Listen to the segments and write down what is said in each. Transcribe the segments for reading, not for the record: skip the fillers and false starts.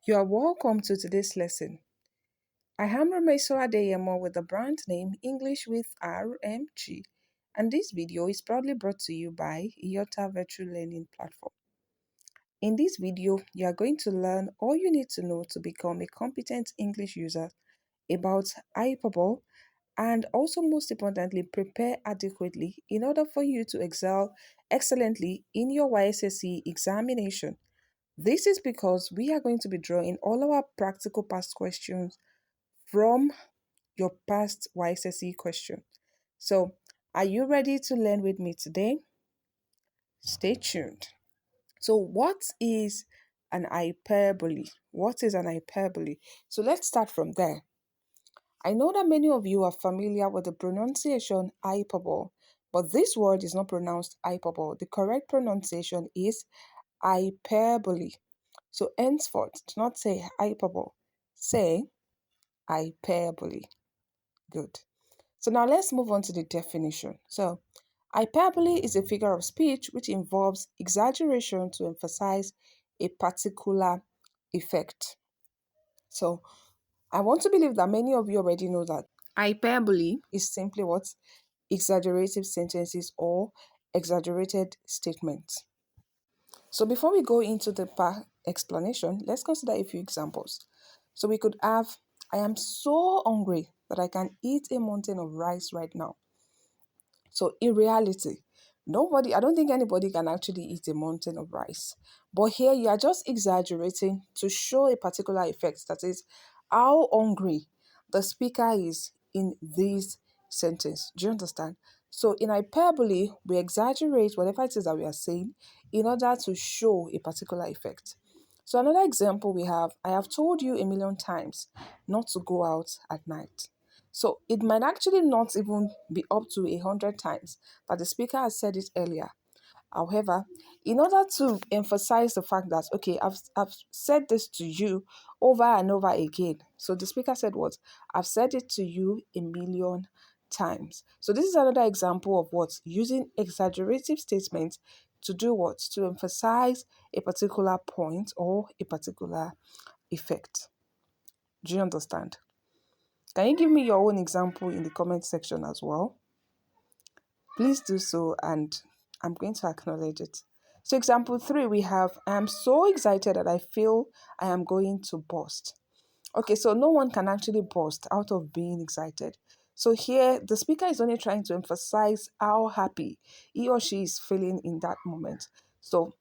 You are welcome to today's lesson. I am Adeyemo with the brand name English with RMG, and this video is proudly brought to you by Ighota Virtual Learning Platform. In this video, you are going to learn all you need to know to become a competent English user about hyperbole and also most importantly prepare adequately in order for you to excel excellently in your WAEC examination. This is because we are going to be drawing all our practical past questions from your past YSSE question. So, are you ready to learn with me today? Stay tuned. So, what is an hyperbole? What is an hyperbole? So, let's start from there. I know that many of you are familiar with the pronunciation hyperbole, but this word is not pronounced hyperbole. The correct pronunciation is hyperbole. So henceforth, do not say hyperbole, say hyperbole. Good. So now let's move on to the definition. So hyperbole is a figure of speech which involves exaggeration to emphasize a particular effect. So I want to believe that many of you already know that hyperbole is simply what? Exaggerated sentences or exaggerated statements. So before we go into the explanation, let's consider a few examples. So we could have, I am so hungry that I can eat a mountain of rice right now. So in reality, I don't think anybody can actually eat a mountain of rice. But here you are just exaggerating to show a particular effect, that is how hungry the speaker is in this sentence. Do you understand? So in hyperbole, we exaggerate whatever it is that we are saying in order to show a particular effect. So another example we have, I have told you a million times not to go out at night. So it might actually not even be up to 100 times that the speaker has said it earlier. However, in order to emphasize the fact that, okay, I've said this to you over and over again. So the speaker said what? I've said it to you a million times. So this is another example of what? Using exaggerative statements to do what? To emphasize a particular point or a particular effect. Do you understand? Can you give me your own example in the comment section as well? Please do so and I'm going to acknowledge it. So example 3, we have, I am so excited that I feel I am going to burst. Okay, so no one can actually burst out of being excited. So here, the speaker is only trying to emphasize how happy he or she is feeling in that moment. So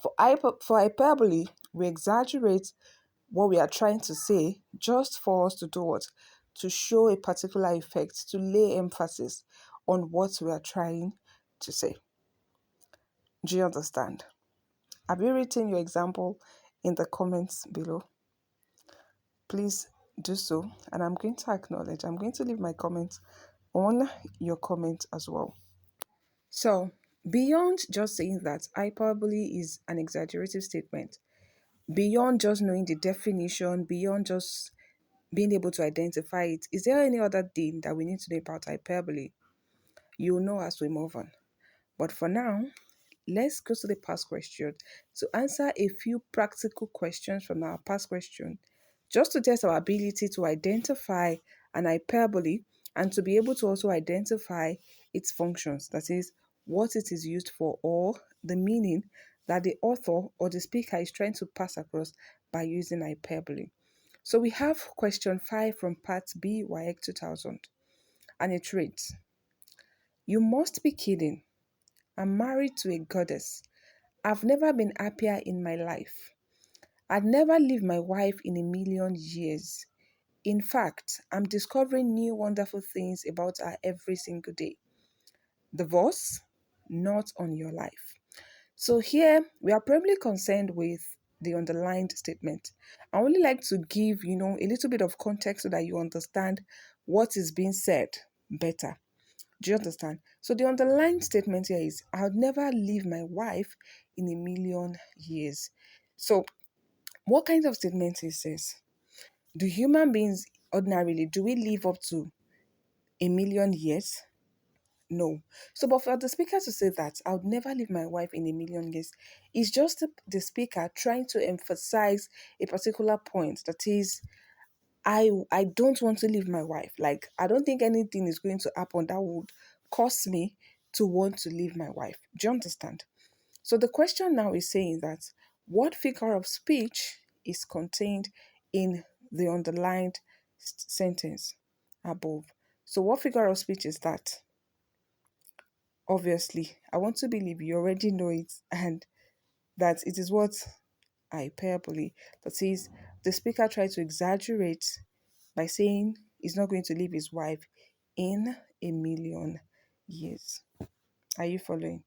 for hyperbole, we exaggerate what we are trying to say just for us to do what? To show a particular effect, to lay emphasis on what we are trying to say. Do you understand? Have you written your example in the comments below? Please do so, and I'm going to acknowledge. I'm going to leave my comments on your comment as well. So, beyond just saying that hyperbole is an exaggerative statement, beyond just knowing the definition, beyond just being able to identify it, is there any other thing that we need to know about hyperbole? You'll know as we move on. But for now, let's go to the past question to answer a few practical questions from our past question, just to test our ability to identify an hyperbole and to be able to also identify its functions, that is, what it is used for or the meaning that the author or the speaker is trying to pass across by using hyperbole. So we have question 5 from part B, WAEC 2000, and it reads, you must be kidding. I'm married to a goddess. I've never been happier in my life. I'd never leave my wife in a million years. In fact, I'm discovering new wonderful things about her every single day. Divorce? Not on your life. So here, we are primarily concerned with the underlined statement. I only like to give, a little bit of context so that you understand what is being said better. Do you understand? So the underlying statement here is, I would never leave my wife in a million years. So what kind of statement is this? Do human beings ordinarily, do we live up to a million years? No. So, but for the speaker to say that I would never leave my wife in a million years, it's just the speaker trying to emphasize a particular point, that is, I don't want to leave my wife. Like, I don't think anything is going to happen that would cause me to want to leave my wife. Do you understand? So the question now is saying that what figure of speech is contained in the underlined sentence above? So what figure of speech is that? Obviously, I want to believe you already know it, and that it is what hyperbole. That is, the speaker tried to exaggerate by saying he's not going to leave his wife in a million years. Are you following?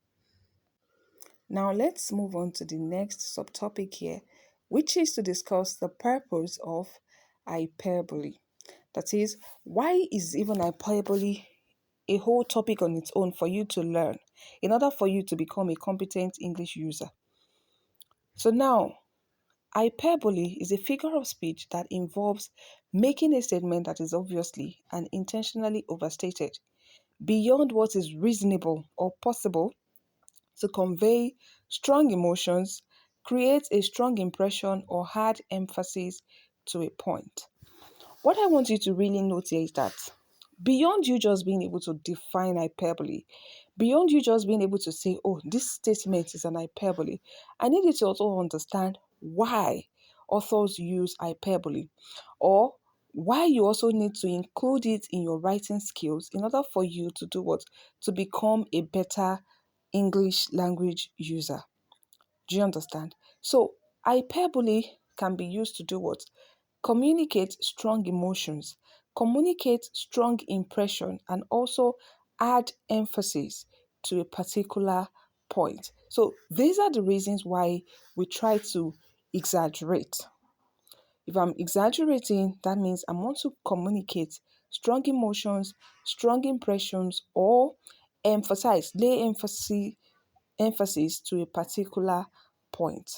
Now let's move on to the next subtopic here, which is to discuss the purpose of hyperbole. That is, why is even hyperbole a whole topic on its own for you to learn in order for you to become a competent English user? So now, hyperbole is a figure of speech that involves making a statement that is obviously and intentionally overstated beyond what is reasonable or possible to convey strong emotions, create a strong impression, or add emphasis to a point. What I want you to really note here is that beyond you just being able to define hyperbole, beyond you just being able to say, oh, this statement is an hyperbole, I need you to also understand why authors use hyperbole, or why you also need to include it in your writing skills in order for you to do what? To become a better English language user. Do you understand? So, hyperbole can be used to do what? Communicate strong emotions, communicate strong impression, and also add emphasis to a particular point. So, these are the reasons why we try to exaggerate. If I'm exaggerating, that means I want to communicate strong emotions, strong impressions, or lay emphasis to a particular point.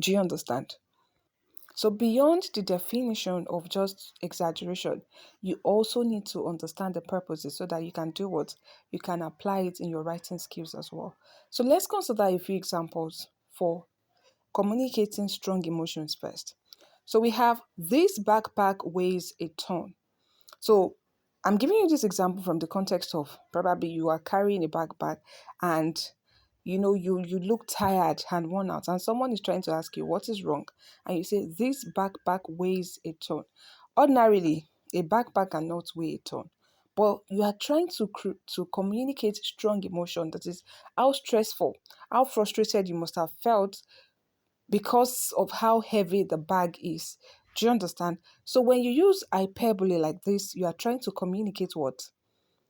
Do you understand? So beyond the definition of just exaggeration, you also need to understand the purposes so that you can do what? You can apply it in your writing skills as well. So let's consider a few examples for communicating strong emotions first. So we have, this backpack weighs a ton. So I'm giving you this example from the context of probably you are carrying a backpack and you look tired and worn out, and someone is trying to ask you what is wrong, and you say this backpack weighs a ton. Ordinarily, a backpack cannot weigh a ton, but you are trying to communicate strong emotion, that is how stressful, how frustrated you must have felt because of how heavy the bag is. Do you understand? So when you use hyperbole like this, you are trying to communicate what?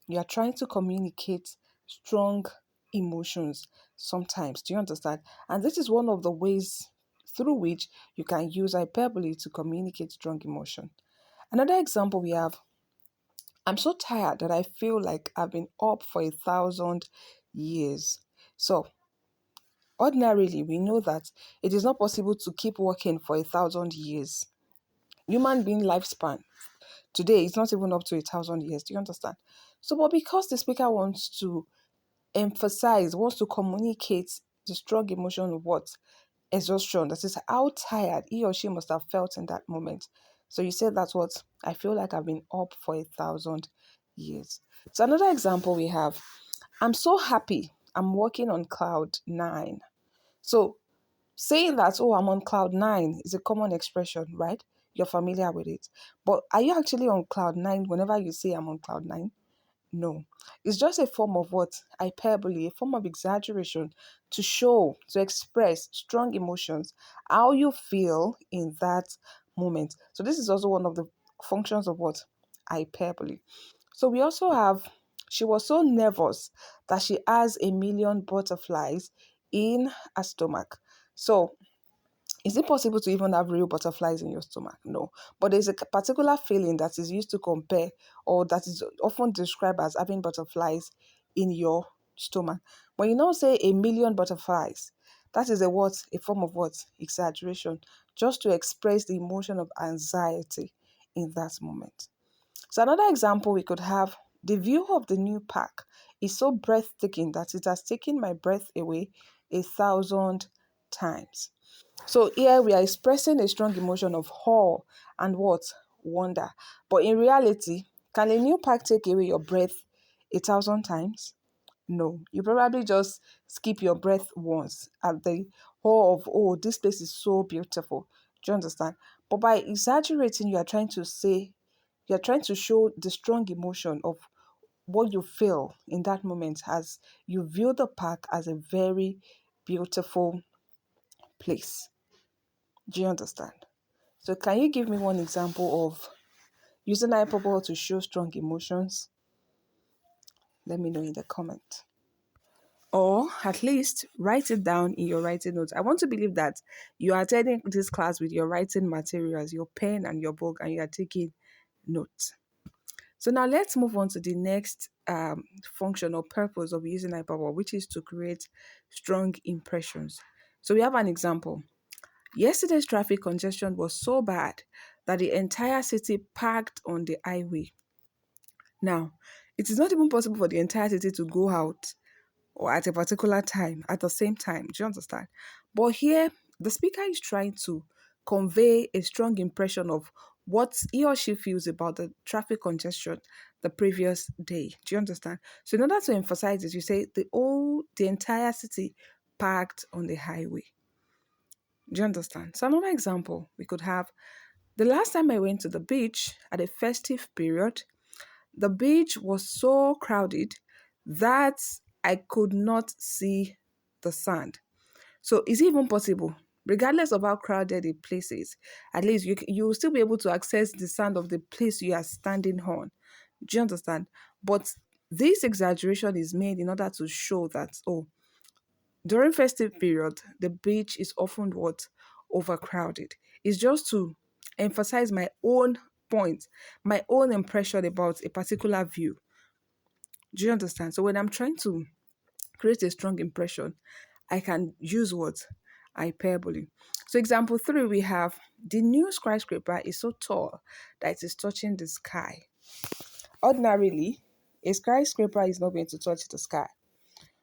You are trying to communicate strong emotions sometimes. Do you understand? And this is one of the ways through which you can use hyperbole to communicate strong emotion. Another example we have, I'm so tired that I feel like I've been up for 1,000 years. So ordinarily, we know that it is not possible to keep working for 1,000 years. Human being lifespan today is not even up to 1,000 years. Do you understand? So, but because the speaker wants to communicate the strong emotion of what? Exhaustion. That is how tired he or she must have felt in that moment. So you said that's what? I feel like I've been up for 1,000 years. So another example we have, I'm so happy I'm walking on cloud 9. So saying that, oh, I'm on cloud 9 is a common expression, right? You're familiar with it. But are you actually on cloud 9 whenever you say I'm on cloud 9? No. It's just a form of what? Hyperbole, a form of exaggeration to show, to express strong emotions, how you feel in that moment. So this is also one of the functions of what? Hyperbole. So we also have, she was so nervous that she has a million butterflies in her stomach. So is it possible to even have real butterflies in your stomach? No. But there's a particular feeling that is used to compare, or that is often described as having butterflies in your stomach. When you now say a million butterflies, that is a what? A form of what? Exaggeration. Just to express the emotion of anxiety in that moment. So another example we could have, The view of the new park is so breathtaking that it has taken my breath away 1,000 times. So here we are expressing a strong emotion of awe and what? Wonder. But in reality, can a new park take away your breath 1,000 times? No. You probably just skip your breath once at the awe of, oh, this place is so beautiful. Do you understand? But by exaggerating, you are trying to show the strong emotion of what you feel in that moment as you view the park as a very beautiful place. Do you understand? So can you give me one example of using hyperbole to show strong emotions? Let me know in the comment. Or at least write it down in your writing notes. I want to believe that you are attending this class with your writing materials, your pen and your book, and you are taking notes. So now let's move on to the next function or purpose of using hyperbole, which is to create strong impressions. So we have an example. Yesterday's traffic congestion was so bad that the entire city packed on the highway. Now, it is not even possible for the entire city to go out or at a particular time, at the same time. Do you understand? But here, the speaker is trying to convey a strong impression of what he or she feels about the traffic congestion the previous day. Do you understand? So in order to emphasize it, you say the entire city packed on the highway. Do you understand? So another example we could have: the last time I went to the beach at a festive period, the beach was so crowded that I could not see the sand. So is it even possible? Regardless of how crowded a place is, at least you will still be able to access the sand of the place you are standing on. Do you understand? But this exaggeration is made in order to show that, oh, during festive period, the beach is often what? Overcrowded. It's just to emphasize my own point, my own impression about a particular view. Do you understand? So when I'm trying to create a strong impression, I can use what? Hyperbole. So example 3, we have the new skyscraper is so tall that it is touching the sky. Ordinarily, a skyscraper is not going to touch the sky.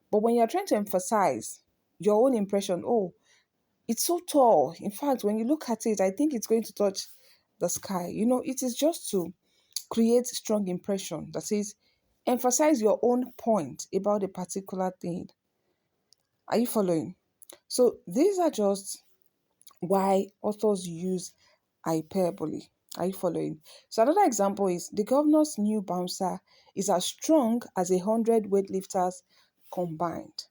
But when you're trying to emphasize your own impression, oh, it's so tall. In fact, when you look at it, I think it's going to touch the sky. It is just to create strong impression. That is, emphasize your own point about a particular thing. Are you following? So these are just why authors use hyperbole. Are you following? So another example is the governor's new bouncer is as strong as 100 weightlifters combined.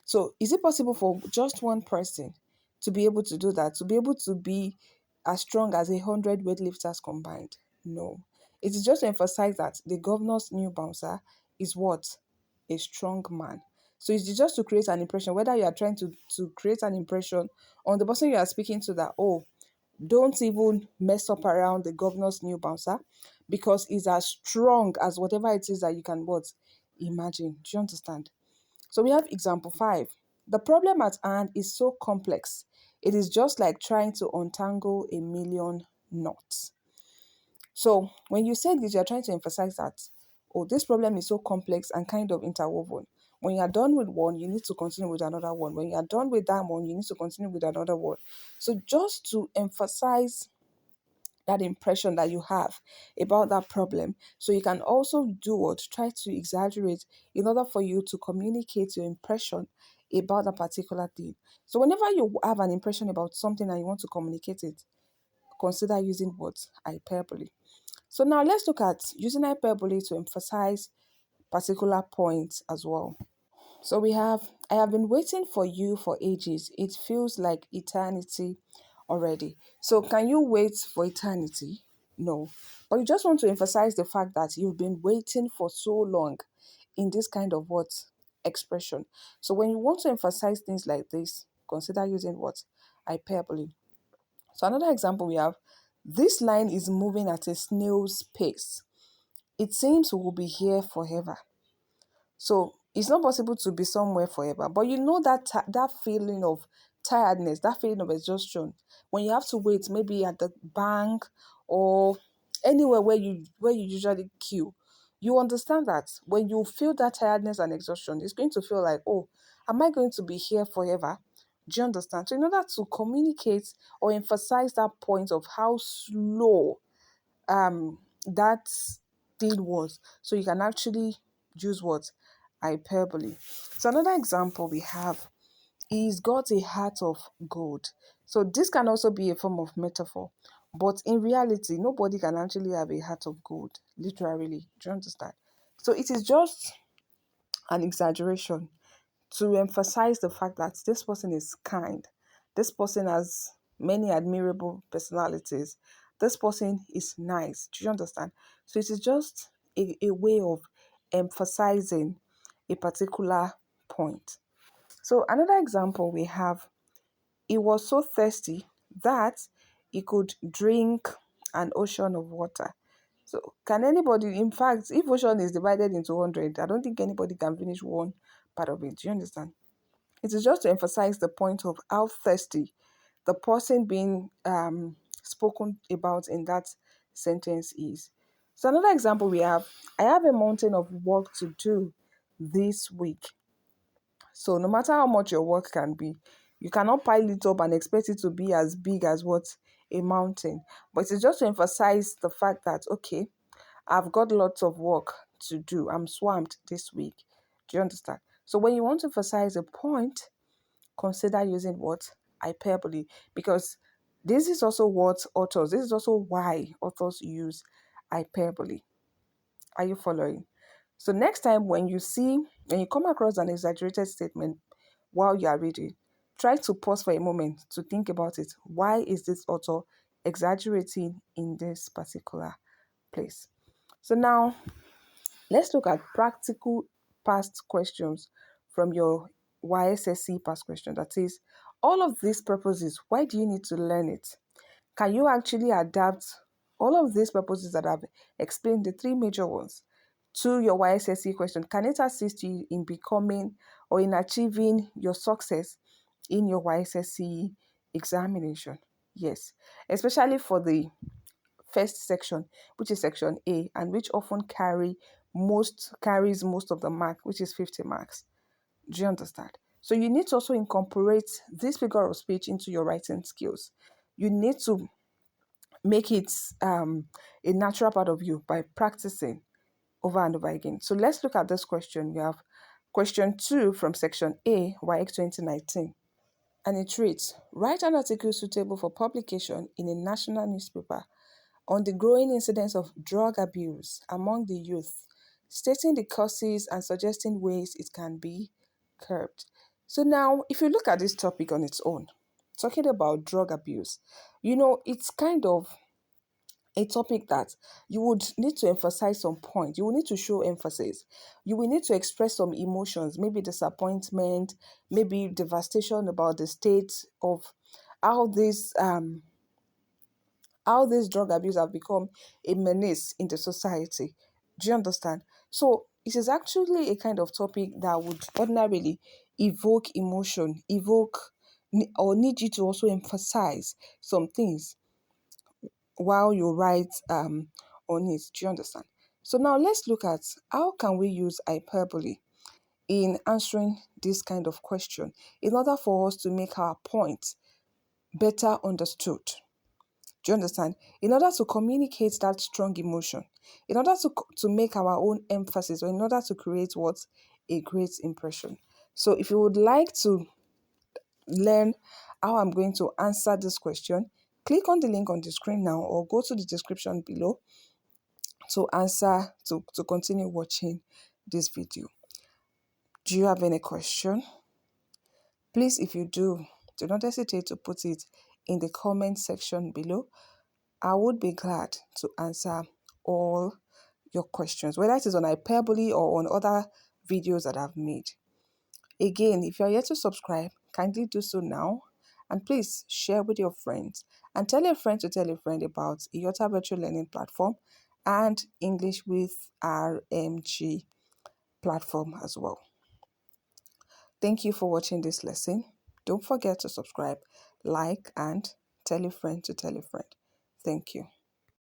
So is it possible for just one person to be able to do that, to be able to be as strong as 100 weightlifters combined? No. It is just to emphasize that the governor's new bouncer is what? A strong man. So it's just to create an impression, whether you are trying to create an impression on the person you are speaking to, that, oh, don't even mess up around the governor's new bouncer because he's as strong as whatever it is that you can what? Imagine. Do you understand? So we have example 5. The problem at hand is so complex. It is just like trying to untangle a million knots. So when you say this, you're trying to emphasize that, oh, this problem is so complex and kind of interwoven. When you're done with one, you need to continue with another one. When you're done with that one, you need to continue with another one. So just to emphasize that impression that you have about that problem, so you can also do what? Try to exaggerate in order for you to communicate your impression about a particular thing. So whenever you have an impression about something and you want to communicate it, consider using what? Hyperbole. So now let's look at using hyperbole to emphasize particular points as well. So we have, I have been waiting for you for ages. It feels like eternity already. So can you wait for eternity? No. But you just want to emphasize the fact that you've been waiting for so long in this kind of what? Expression. So when you want to emphasize things like this, consider using what? Hyperbole. So another example we have, this line is moving at a snail's pace. It seems we will be here forever. So it's not possible to be somewhere forever. But you know that feeling of tiredness, that feeling of exhaustion, when you have to wait, maybe at the bank or anywhere where you usually queue. You understand that when you feel that tiredness and exhaustion, it's going to feel like, oh, am I going to be here forever? Do you understand? So, in order to communicate or emphasize that point of how slow that thing was, so you can actually use what? Hyperbole. So, another example we have is got a heart of gold. So, this can also be a form of metaphor. But in reality, nobody can actually have a heart of gold, literally. Do you understand? So it is just an exaggeration to emphasize the fact that this person is kind. This person has many admirable personalities. This person is nice. Do you understand? So it is just a way of emphasizing a particular point. So another example we have, he was so thirsty that he could drink an ocean of water. So can anybody, in fact, if ocean is divided into 100, I don't think anybody can finish one part of it. Do you understand? It is just to emphasize the point of how thirsty the person being spoken about in that sentence is. So another example we have, I have a mountain of work to do this week. So no matter how much your work can be, you cannot pile it up and expect it to be as big as what a mountain. But it's just to emphasize the fact that, okay, I've got lots of work to do. I'm swamped this week. Do you understand? So when you want to emphasize a point, consider using what? Hyperbole. Because this is also what authors, this is also why authors use hyperbole. Are you following? So next time when you come across an exaggerated statement while you are reading, try to pause for a moment to think about it. Why is this author exaggerating in this particular place? So now let's look at practical past questions from your YSSC past question. That is, all of these purposes, why do you need to learn it? Can you actually adapt all of these purposes that I've explained, the three major ones, to your YSSC question? Can it assist you in becoming or in achieving your success in your YSSC examination? Yes, especially for the first section, which is section A, and which often carries most of the mark, which is 50 marks. Do you understand? So you need to also incorporate this figure of speech into your writing skills. You need to make it a natural part of you by practicing over and over again. So let's look at this question. We have question 2 from section A, WAEC 2019. And it reads, write an article suitable for publication in a national newspaper on the growing incidence of drug abuse among the youth, stating the causes and suggesting ways it can be curbed. So now, if you look at this topic on its own, talking about drug abuse, it's kind of a topic that you would need to emphasize some point. You will need to show emphasis. You will need to express some emotions, maybe disappointment, maybe devastation about the state of how this drug abuse have become a menace in the society. Do you understand? So it is actually a kind of topic that would ordinarily evoke emotion, or need you to also emphasize some things while you write on it. Do you understand? So now let's look at how can we use hyperbole in answering this kind of question in order for us to make our point better understood. Do you understand? In order to communicate that strong emotion, in order to make our own emphasis, or in order to create what? A great impression. So if you would like to learn how I'm going to answer this question, click on the link on the screen now or go to the description below to continue watching this video. Do you have any question? Please, if you do not hesitate to put it in the comment section below. I would be glad to answer all your questions, whether it is on hyperbole or on other videos that I've made. Again, if you're yet to subscribe, kindly do so now. And please share with your friends and tell a friend to tell a friend about Ighota Virtual Learning Platform and English with RMG platform as well. Thank you for watching this lesson. Don't forget to subscribe, like, and tell a friend to tell a friend. Thank you.